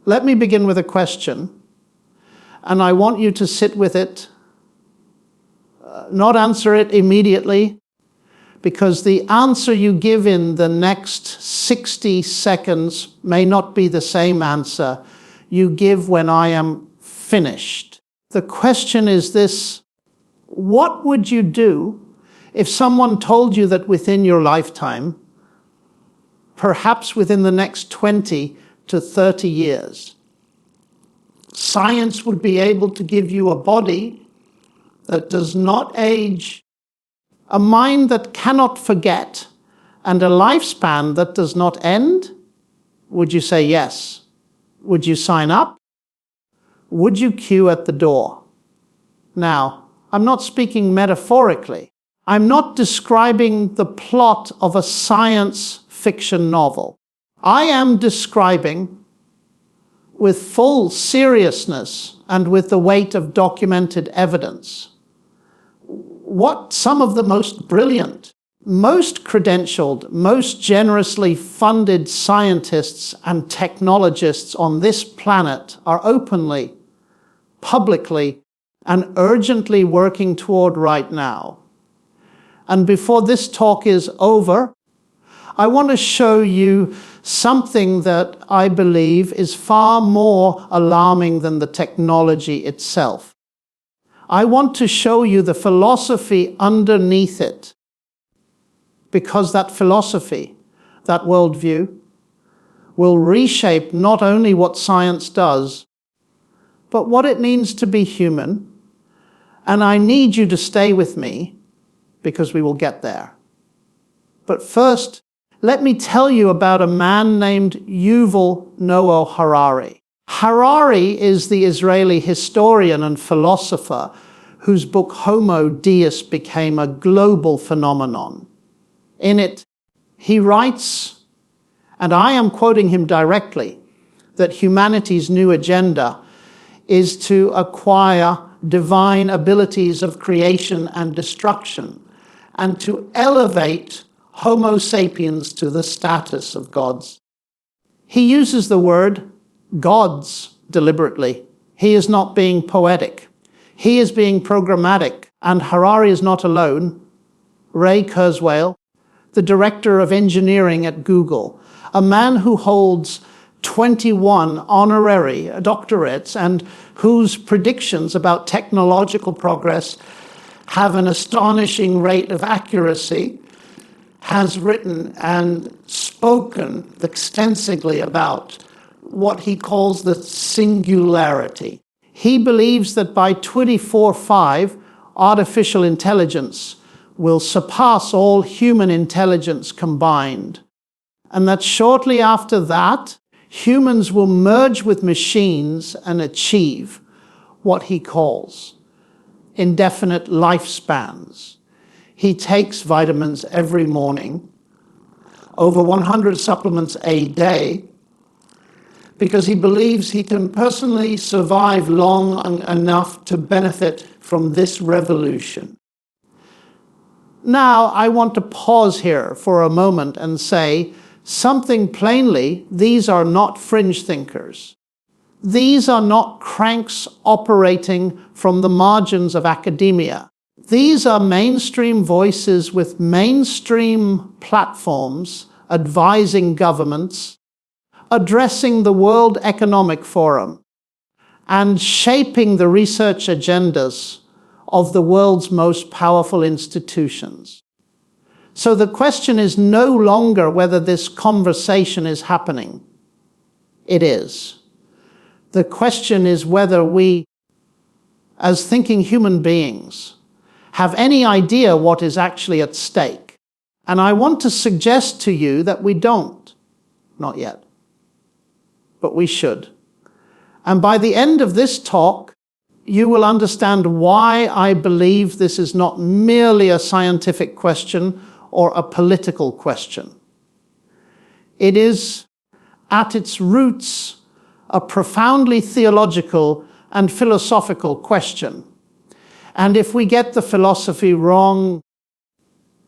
Let me begin with a question, and I want you to sit with it, not answer it immediately, because the answer you give in the next 60 seconds may not be the same answer you give when I am finished. The question is this: what would you do if someone told you that within your lifetime, perhaps within the next 20 to 30 years, science would be able to give you a body that does not age, a mind that cannot forget, and a lifespan that does not end? Would you say yes? Would you sign up? Would you queue at the door? Now, I'm not speaking metaphorically. I'm not describing the plot of a science fiction novel. I am describing, with full seriousness and with the weight of documented evidence, what some of the most brilliant, most credentialed, most generously funded scientists and technologists on this planet are openly, publicly, and urgently working toward right now. And before this talk is over, I want to show you something that I believe is far more alarming than the technology itself. I want to show you the philosophy underneath it, because that philosophy, that worldview, will reshape not only what science does, but what it means to be human. And I need you to stay with me, because we will get there. But first, let me tell you about a man named Yuval Noah Harari. Harari is the Israeli historian and philosopher whose book Homo Deus became a global phenomenon. In it, he writes, and I am quoting him directly, that humanity's new agenda is to acquire divine abilities of creation and destruction, and to elevate Homo sapiens to the status of gods. He uses the word gods deliberately. He is not being poetic. He is being programmatic. And Harari is not alone. Ray Kurzweil, the director of engineering at Google, a man who holds 21 honorary doctorates and whose predictions about technological progress have an astonishing rate of accuracy, has written and spoken extensively about what he calls the singularity. He believes that by 2045, artificial intelligence will surpass all human intelligence combined, and that shortly after that, humans will merge with machines and achieve what he calls indefinite lifespans. He takes vitamins every morning, over 100 supplements a day, because he believes he can personally survive long enough to benefit from this revolution. Now, I want to pause here for a moment and say something plainly: these are not fringe thinkers. These are not cranks operating from the margins of academia. These are mainstream voices with mainstream platforms advising governments, addressing the World Economic Forum, and shaping the research agendas of the world's most powerful institutions. So the question is no longer whether this conversation is happening. It is. The question is whether we, as thinking human beings, have any idea what is actually at stake. And I want to suggest to you that we don't. Not yet. But we should. And by the end of this talk, you will understand why I believe this is not merely a scientific question or a political question. It is, at its roots, a profoundly theological and philosophical question. And if we get the philosophy wrong,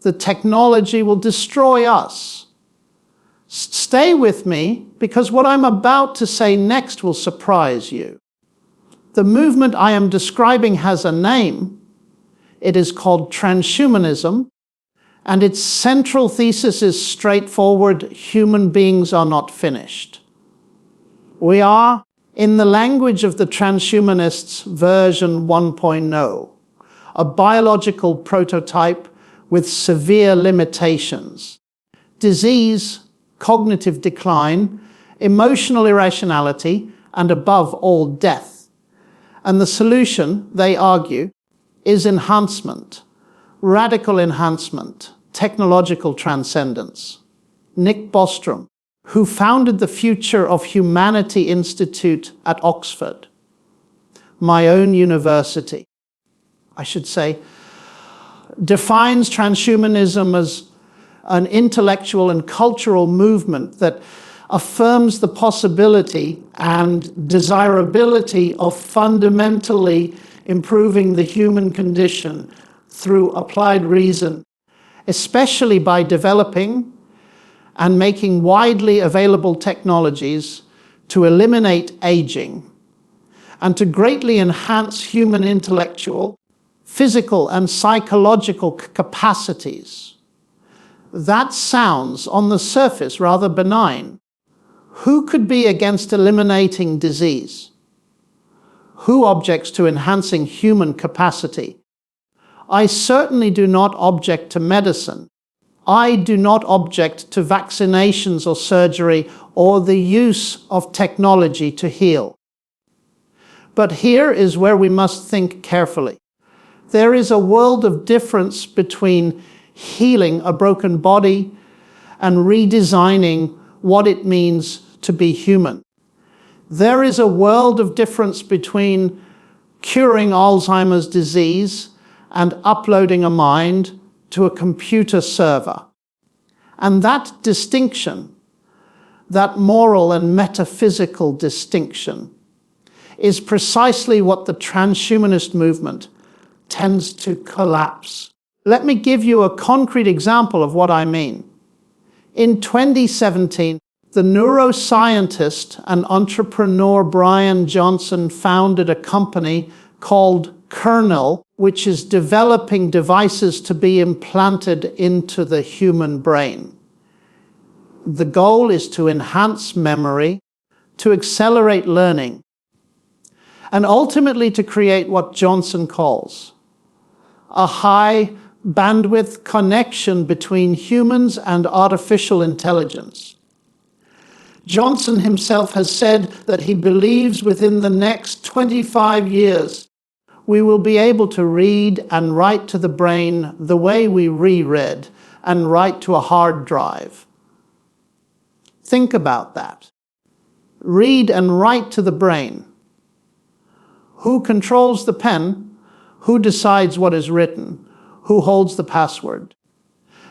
the technology will destroy us. Stay with me, because what I'm about to say next will surprise you. The movement I am describing has a name. It is called transhumanism, and its central thesis is straightforward: human beings are not finished. We are, in the language of the transhumanists, version 1.0, a biological prototype with severe limitations: disease, cognitive decline, emotional irrationality, and above all, death. And the solution, they argue, is enhancement, radical enhancement, technological transcendence. Nick Bostrom, who founded the Future of Humanity Institute at Oxford, my own university, I should say, defines transhumanism as an intellectual and cultural movement that affirms the possibility and desirability of fundamentally improving the human condition through applied reason, especially by developing and making widely available technologies to eliminate aging and to greatly enhance human intellectual, physical, and psychological capacities. That sounds, on the surface, rather benign. Who could be against eliminating disease? Who objects to enhancing human capacity? I certainly do not object to medicine. I do not object to vaccinations or surgery or the use of technology to heal. But here is where we must think carefully. There is a world of difference between healing a broken body and redesigning what it means to be human. There is a world of difference between curing Alzheimer's disease and uploading a mind to a computer server. And that distinction, that moral and metaphysical distinction, is precisely what the transhumanist movement tends to collapse. Let me give you a concrete example of what I mean. In 2017, the neuroscientist and entrepreneur Brian Johnson founded a company called Kernel, which is developing devices to be implanted into the human brain. The goal is to enhance memory, to accelerate learning, and ultimately to create what Johnson calls a high bandwidth connection between humans and artificial intelligence. Johnson himself has said that he believes within the next 25 years we will be able to read and write to the brain the way we reread and write to a hard drive. Think about that. Read and write to the brain. Who controls the pen? Who decides what is written? Who holds the password?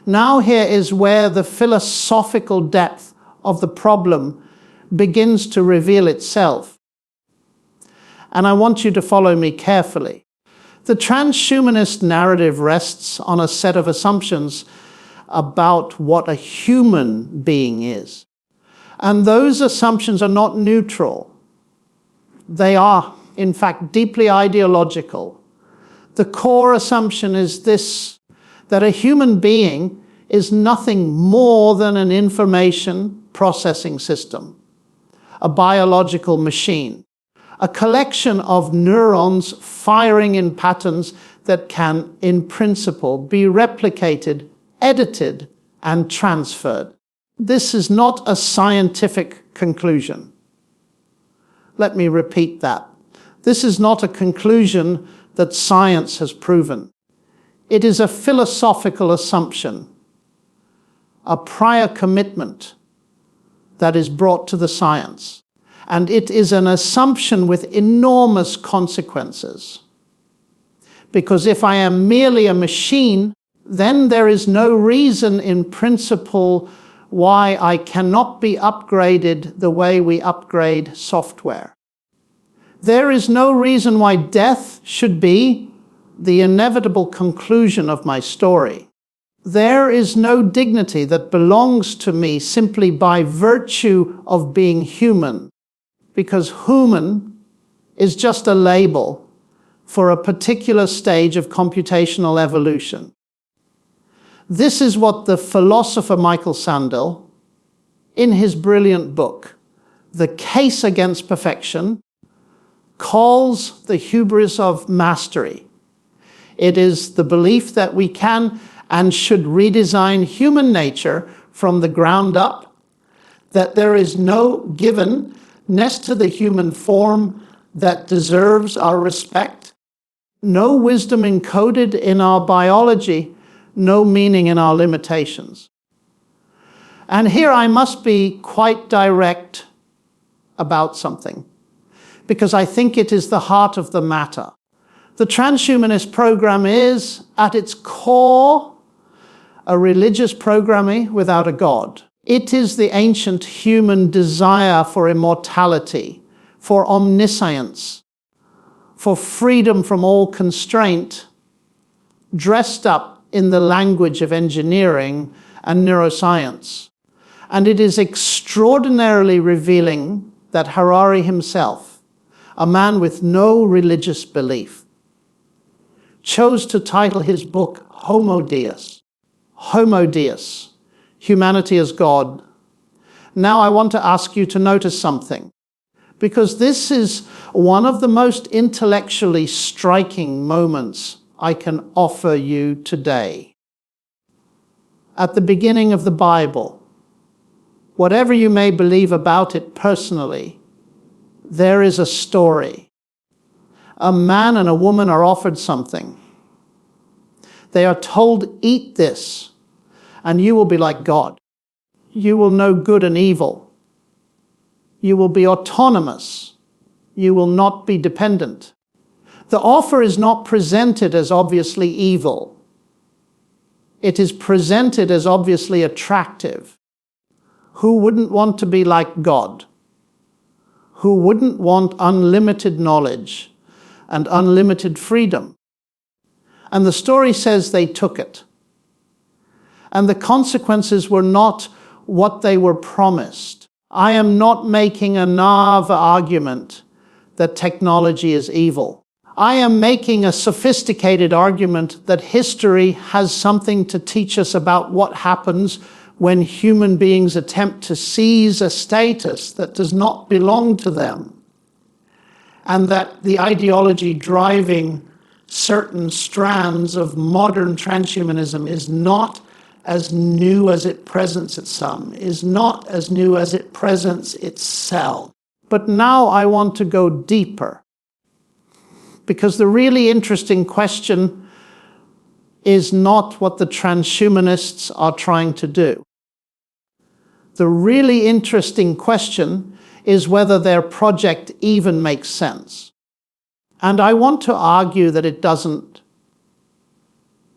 Now here is where the philosophical depth of the problem begins to reveal itself. And I want you to follow me carefully. The transhumanist narrative rests on a set of assumptions about what a human being is. And those assumptions are not neutral. They are, in fact, deeply ideological. The core assumption is this, that a human being is nothing more than an information processing system, a biological machine, a collection of neurons firing in patterns that can, in principle, be replicated, edited, and transferred. This is not a scientific conclusion. Let me repeat that. This is not a conclusion that science has proven. It is a philosophical assumption, a prior commitment that is brought to the science. And it is an assumption with enormous consequences. Because if I am merely a machine, then there is no reason in principle why I cannot be upgraded the way we upgrade software. There is no reason why death should be the inevitable conclusion of my story. There is no dignity that belongs to me simply by virtue of being human, because human is just a label for a particular stage of computational evolution. This is what the philosopher Michael Sandel, in his brilliant book, The Case Against Perfection, calls the hubris of mastery. It is the belief that we can and should redesign human nature from the ground up, that there is no givenness to the human form that deserves our respect, no wisdom encoded in our biology, no meaning in our limitations. And here I must be quite direct about something, because I think it is the heart of the matter. The transhumanist program is, at its core, a religious program without a God. It is the ancient human desire for immortality, for omniscience, for freedom from all constraint, dressed up in the language of engineering and neuroscience. And it is extraordinarily revealing that Harari himself, a man with no religious belief, chose to title his book Homo Deus. Homo Deus, humanity as God. Now I want to ask you to notice something, because this is one of the most intellectually striking moments I can offer you today. At the beginning of the Bible, whatever you may believe about it personally, there is a story. A man and a woman are offered something. They are told, eat this, and you will be like God. You will know good and evil. You will be autonomous. You will not be dependent. The offer is not presented as obviously evil. It is presented as obviously attractive. Who wouldn't want to be like God? Who wouldn't want unlimited knowledge and unlimited freedom? And the story says they took it. And the consequences were not what they were promised. I am not making a naive argument that technology is evil. I am making a sophisticated argument that history has something to teach us about what happens when human beings attempt to seize a status that does not belong to them, and that the ideology driving certain strands of modern transhumanism is not as new as it presents itself, is not as new as it presents itself. But now I want to go deeper, because the really interesting question is not what the transhumanists are trying to do. The really interesting question is whether their project even makes sense. And I want to argue that it doesn't,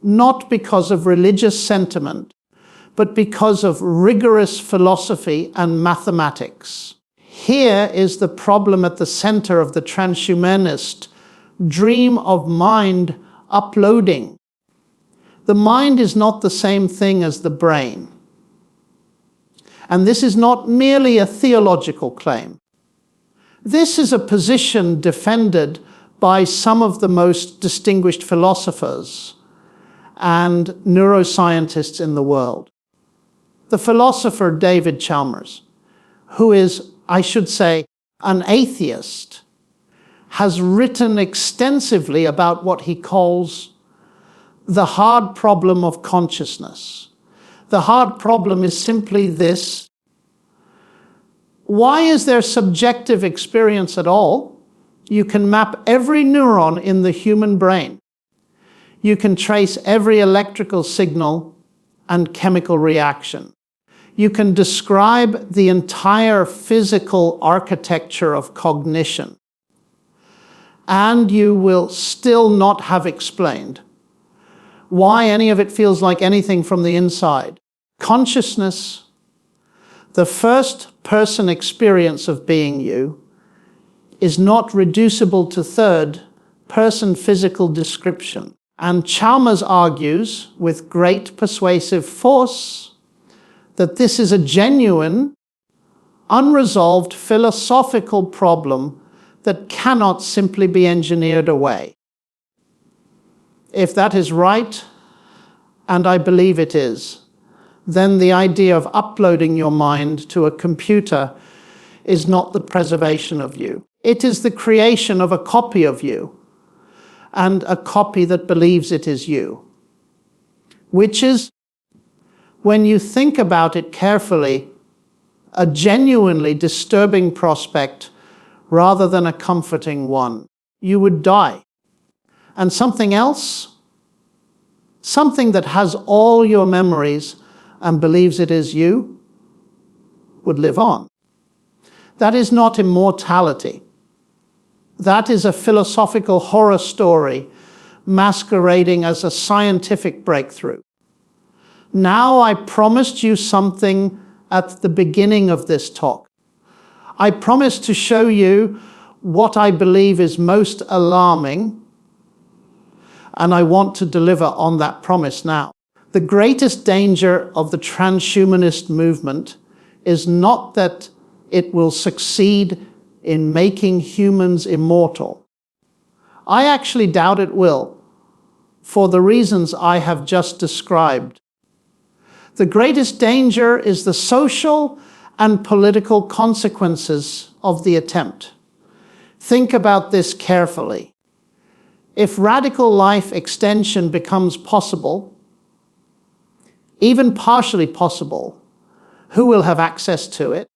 not because of religious sentiment, but because of rigorous philosophy and mathematics. Here is the problem at the center of the transhumanist dream of mind uploading. The mind is not the same thing as the brain. And this is not merely a theological claim. This is a position defended by some of the most distinguished philosophers and neuroscientists in the world. The philosopher David Chalmers, who is, I should say, an atheist, has written extensively about what he calls the hard problem of consciousness. The hard problem is simply this: why is there subjective experience at all? You can map every neuron in the human brain. You can trace every electrical signal and chemical reaction. You can describe the entire physical architecture of cognition. And you will still not have explained why any of it feels like anything from the inside. Consciousness, the first-person experience of being you, is not reducible to third-person physical description. And Chalmers argues, with great persuasive force, that this is a genuine, unresolved philosophical problem that cannot simply be engineered away. If that is right, and I believe it is, then the idea of uploading your mind to a computer is not the preservation of you. It is the creation of a copy of you, and a copy that believes it is you. Which is, when you think about it carefully, a genuinely disturbing prospect rather than a comforting one. You would die. And something else, something that has all your memories and believes it is you, would live on. That is not immortality. That is a philosophical horror story masquerading as a scientific breakthrough. Now I promised you something at the beginning of this talk. I promised to show you what I believe is most alarming, and I want to deliver on that promise now. The greatest danger of the transhumanist movement is not that it will succeed in making humans immortal. I actually doubt it will, for the reasons I have just described. The greatest danger is the social and political consequences of the attempt. Think about this carefully. If radical life extension becomes possible, even partially possible, who will have access to it?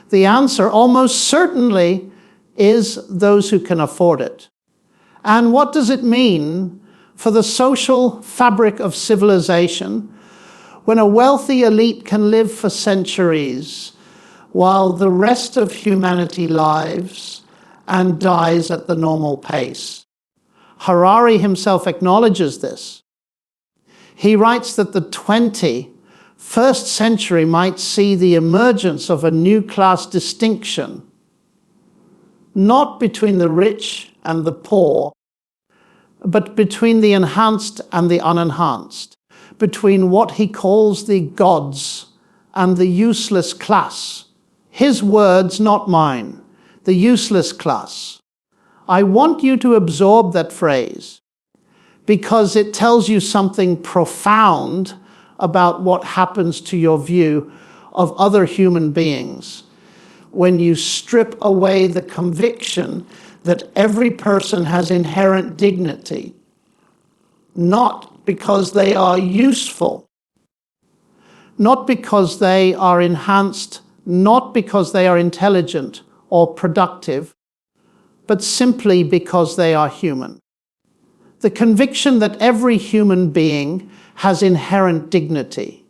The answer almost certainly is those who can afford it. And what does it mean for the social fabric of civilization when a wealthy elite can live for centuries while the rest of humanity lives and dies at the normal pace? Harari himself acknowledges this. He writes that the 21st century might see the emergence of a new class distinction, not between the rich and the poor, but between the enhanced and the unenhanced, between what he calls the gods and the useless class. His words, not mine, the useless class. I want you to absorb that phrase because it tells you something profound about what happens to your view of other human beings when you strip away the conviction that every person has inherent dignity, not because they are useful, not because they are enhanced, not because they are intelligent or productive, but simply because they are human. The conviction that every human being has inherent dignity,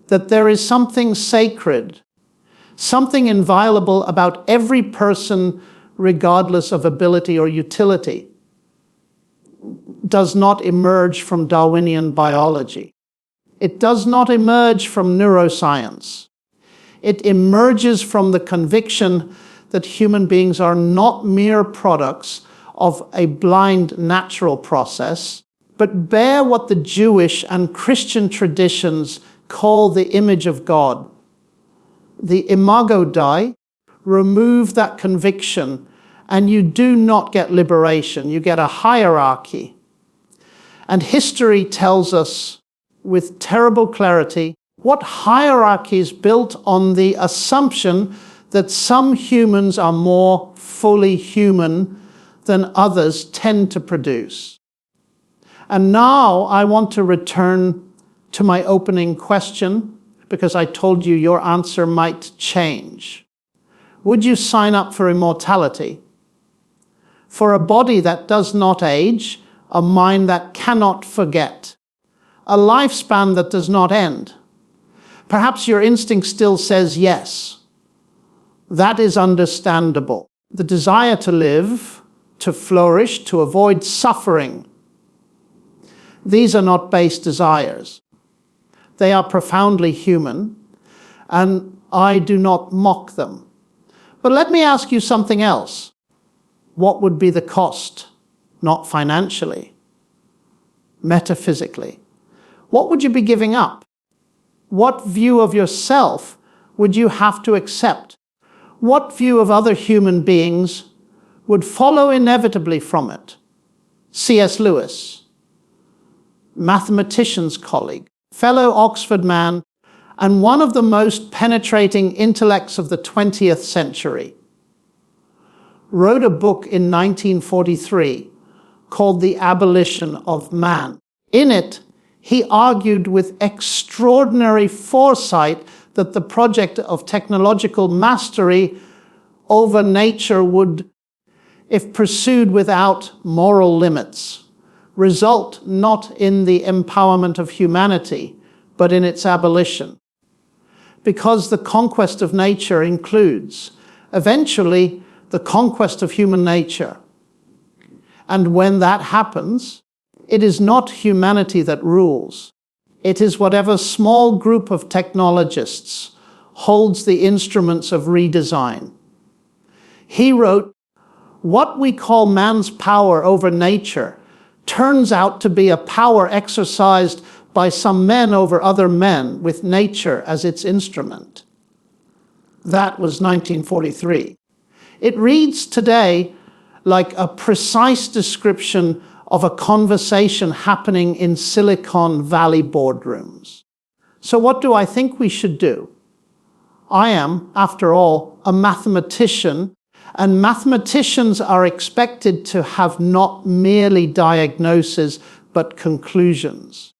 that there is something sacred, something inviolable about every person regardless of ability or utility, does not emerge from Darwinian biology. It does not emerge from neuroscience. It emerges from the conviction that human beings are not mere products of a blind natural process, but bear what the Jewish and Christian traditions call the image of God. The imago Dei, remove that conviction, and you do not get liberation. You get a hierarchy. And history tells us with terrible clarity what hierarchy is built on the assumption that some humans are more fully human than others tend to produce. And now I want to return to my opening question, because I told you your answer might change. Would you sign up for immortality? For a body that does not age, a mind that cannot forget, a lifespan that does not end? Perhaps your instinct still says yes. That is understandable. The desire to live, to flourish, to avoid suffering. These are not base desires. They are profoundly human, and I do not mock them. But let me ask you something else. What would be the cost? Not financially, metaphysically, what would you be giving up? What view of yourself would you have to accept? What view of other human beings would follow inevitably from it? C.S. Lewis, mathematician's colleague, fellow Oxford man, and one of the most penetrating intellects of the 20th century, wrote a book in 1943 called The Abolition of Man. In it, he argued with extraordinary foresight that the project of technological mastery over nature would, if pursued without moral limits, result not in the empowerment of humanity, but in its abolition. Because the conquest of nature includes, eventually, the conquest of human nature. And when that happens, it is not humanity that rules. It is whatever small group of technologists holds the instruments of redesign. He wrote, "What we call man's power over nature turns out to be a power exercised by some men over other men with nature as its instrument." That was 1943. It reads today like a precise description of a conversation happening in Silicon Valley boardrooms. So what do I think we should do? I am, after all, a mathematician, and mathematicians are expected to have not merely diagnoses, but conclusions.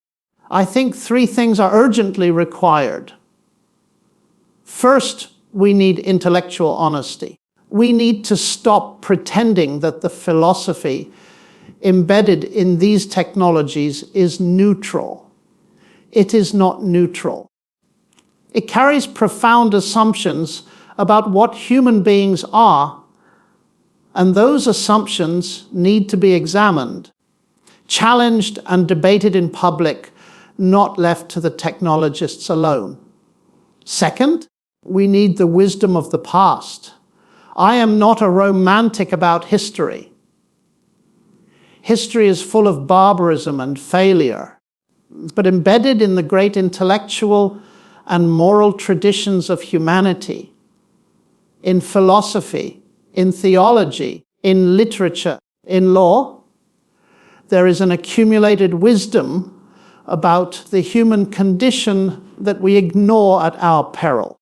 I think three things are urgently required. First, we need intellectual honesty. We need to stop pretending that the philosophy embedded in these technologies is neutral. It is not neutral. It carries profound assumptions about what human beings are, and those assumptions need to be examined, challenged and debated in public, not left to the technologists alone. Second, we need the wisdom of the past. I am not a romantic about history. History is full of barbarism and failure, but embedded in the great intellectual and moral traditions of humanity, in philosophy, in theology, in literature, in law, there is an accumulated wisdom about the human condition that we ignore at our peril.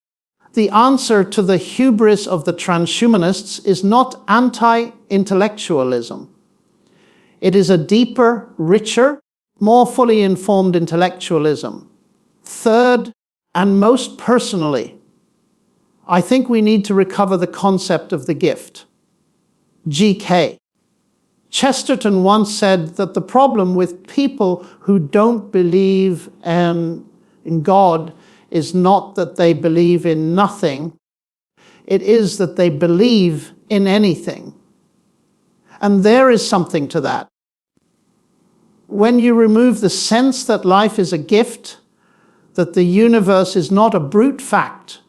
The answer to the hubris of the transhumanists is not anti-intellectualism. It is a deeper, richer, more fully informed intellectualism. Third, and most personally, I think we need to recover the concept of the gift. GK. Chesterton once said that the problem with people who don't believe in God is not that they believe in nothing, it is that they believe in anything. And there is something to that. When you remove the sense that life is a gift, that the universe is not a brute fact,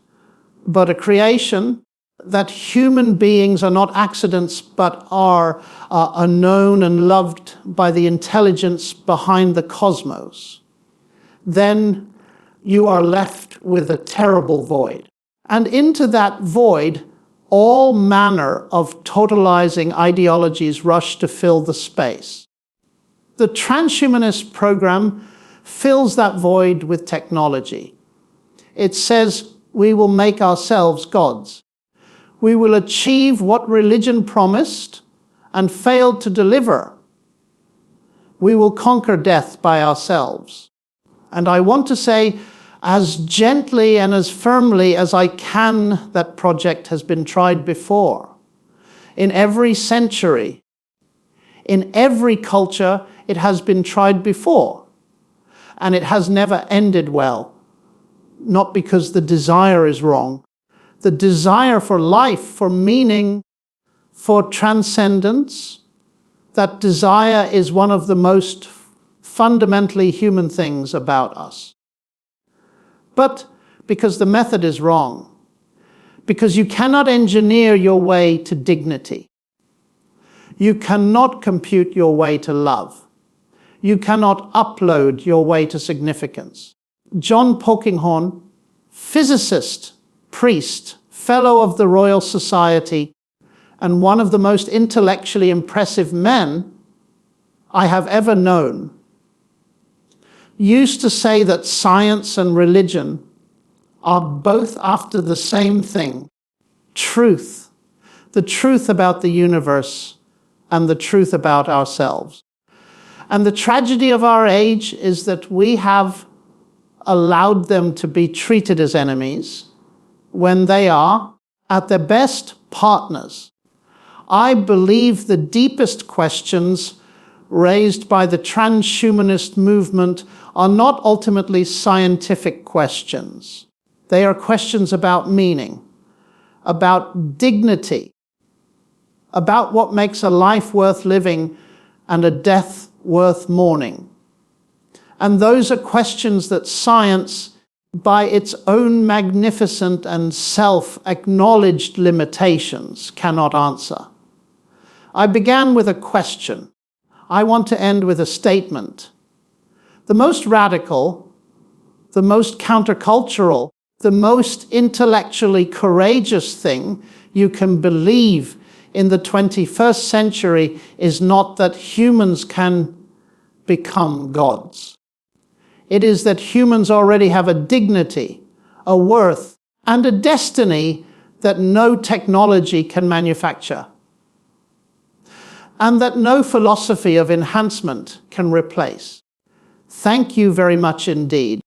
but a creation, that human beings are not accidents, but are known and loved by the intelligence behind the cosmos, then you are left with a terrible void. And into that void, all manner of totalizing ideologies rush to fill the space. The transhumanist program fills that void with technology. It says we will make ourselves gods. We will achieve what religion promised and failed to deliver. We will conquer death by ourselves. And I want to say, as gently and as firmly as I can, that project has been tried before. In every century, in every culture, it has been tried before. And it has never ended well. Not because the desire is wrong. The desire for life, for meaning, for transcendence, that desire is one of the most fundamentally human things about us. But because the method is wrong, because you cannot engineer your way to dignity. You cannot compute your way to love. You cannot upload your way to significance. John Polkinghorne, physicist, priest, fellow of the Royal Society, and one of the most intellectually impressive men I have ever known, used to say that science and religion are both after the same thing: truth. The truth about the universe and the truth about ourselves. And the tragedy of our age is that we have allowed them to be treated as enemies when they are, at their best, partners. I believe the deepest questions raised by the transhumanist movement are not ultimately scientific questions. They are questions about meaning, about dignity, about what makes a life worth living and a death worth mourning. And those are questions that science, by its own magnificent and self-acknowledged limitations, cannot answer. I began with a question. I want to end with a statement. The most radical, the most countercultural, the most intellectually courageous thing you can believe in the 21st century is not that humans can become gods. It is that humans already have a dignity, a worth, and a destiny that no technology can manufacture, and that no philosophy of enhancement can replace. Thank you very much indeed.